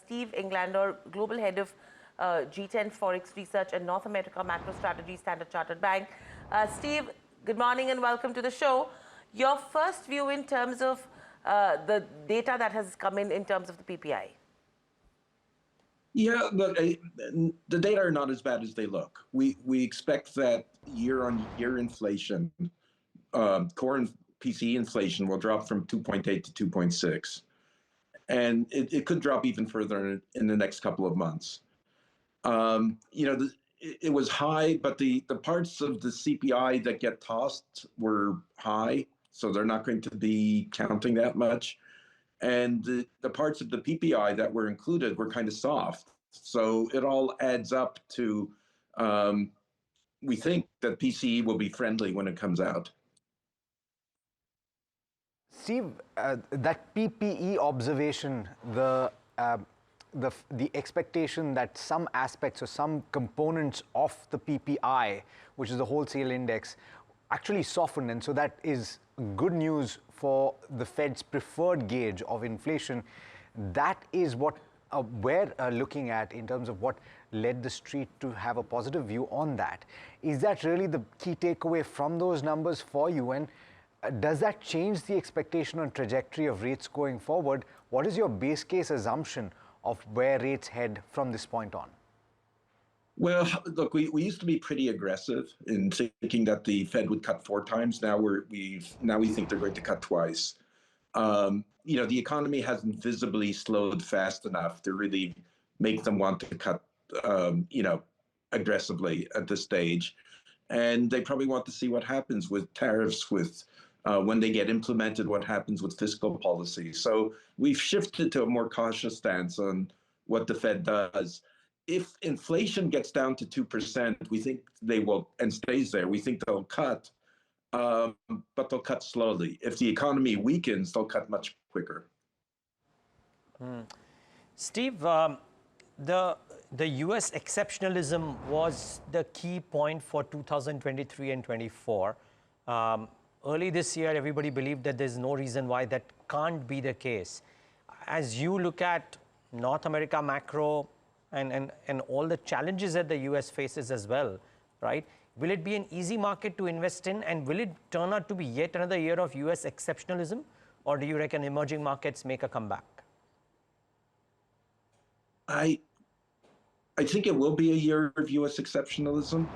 Steve Englander, Global Head of G10 Forex Research and North America Macro Strategy, Standard Chartered Bank. Steve, good morning and welcome to the show. Your first view in terms of the data that has come in terms of the PPI. Yeah, look, the data are not as bad as they look. We expect that year-on-year inflation, core PCE inflation will drop from 2.8 to 2.6. And it could drop even further in the next couple of months. It was high, but the parts of the CPI that get tossed were high, so they're not going to be counting that much. And the parts of the PPI that were included were kind of soft. So it all adds up to, we think that PCE will be friendly when it comes out. Steve, that PPE observation, the expectation that some aspects or some components of the PPI, which is the wholesale index, actually softened, and so that is good news for the Fed's preferred gauge of inflation. That is what we're looking at in terms of what led the street to have a positive view on that. Is that really the key takeaway from those numbers for you? And does that change the expectation on trajectory of rates going forward? What is your base case assumption of where rates head from this point on? Well, look, we used to be pretty aggressive in thinking that the Fed would cut 4 times. Now we think they're going to cut twice. The economy hasn't visibly slowed fast enough to really make them want to cut, aggressively at this stage. And they probably want to see what happens with tariffs, with when they get implemented, what happens with fiscal policy. So we've shifted to a more cautious stance on what the Fed does. If inflation gets down to 2%, we think they will, and stays there, we think they'll cut, but they'll cut slowly. If the economy weakens, they'll cut much quicker. Steve, the US exceptionalism was the key point for 2023 and 24. Early this year, everybody believed that there's no reason why that can't be the case. As you look at North America macro and all the challenges that the US faces as well, right? Will it be an easy market to invest in, and will it turn out to be yet another year of US exceptionalism, or do you reckon emerging markets make a comeback? I think it will be a year of US exceptionalism.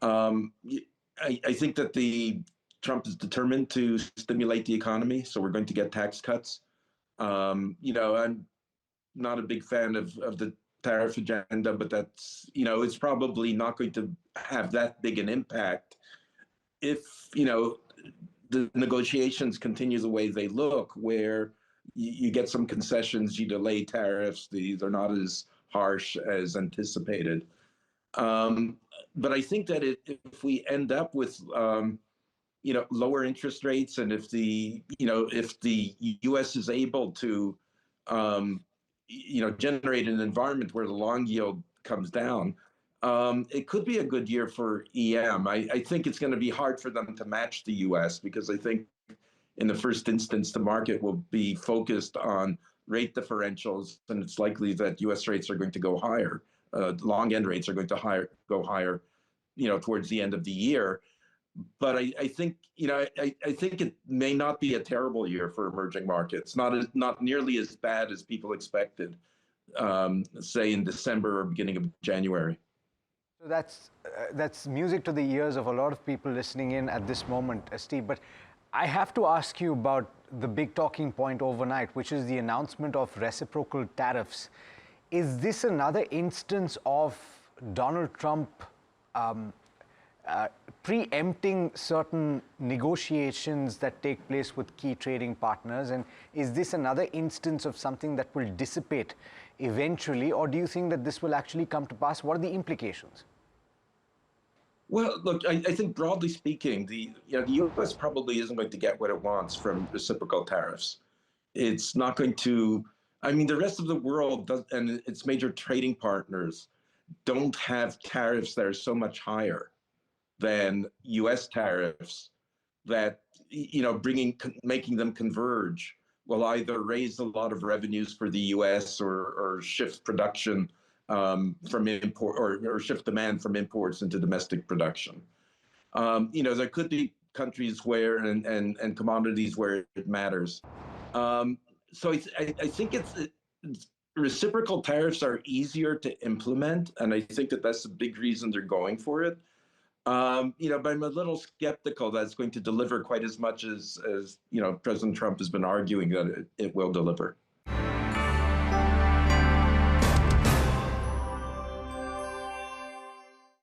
I think that Trump is determined to stimulate the economy, so we're going to get tax cuts. I'm not a big fan of the tariff agenda, but that's, it's probably not going to have that big an impact if, the negotiations continue the way they look, where you get some concessions, you delay tariffs, they're not as harsh as anticipated. But I think that if we end up with, lower interest rates, and if the U.S. is able to, generate an environment where the long yield comes down, it could be a good year for EM. I think it's going to be hard for them to match the U.S. because I think in the first instance, the market will be focused on rate differentials, and it's likely that U.S. rates are going to go higher. Long end rates are going to go higher, towards the end of the year. But I think, I think it may not be a terrible year for emerging markets. Not nearly as bad as people expected, say in December or beginning of January. So that's music to the ears of a lot of people listening in at this moment, Steve. But I have to ask you about the big talking point overnight, which is the announcement of reciprocal tariffs. Is this another instance of Donald Trump preempting certain negotiations that take place with key trading partners? And is this another instance of something that will dissipate eventually, or do you think that this will actually come to pass? What are the implications? Well, look, I think broadly speaking, the U.S. probably isn't going to get what it wants from reciprocal tariffs. It's not going to, the rest of the world and its major trading partners don't have tariffs that are so much higher than U.S. tariffs that, making them converge will either raise a lot of revenues for the U.S. or shift production from import or shift demand from imports into domestic production. There could be countries where and commodities where it matters. So I think reciprocal tariffs are easier to implement, and I think that's a big reason they're going for it. But I'm a little skeptical that it's going to deliver quite as much as President Trump has been arguing that it will deliver.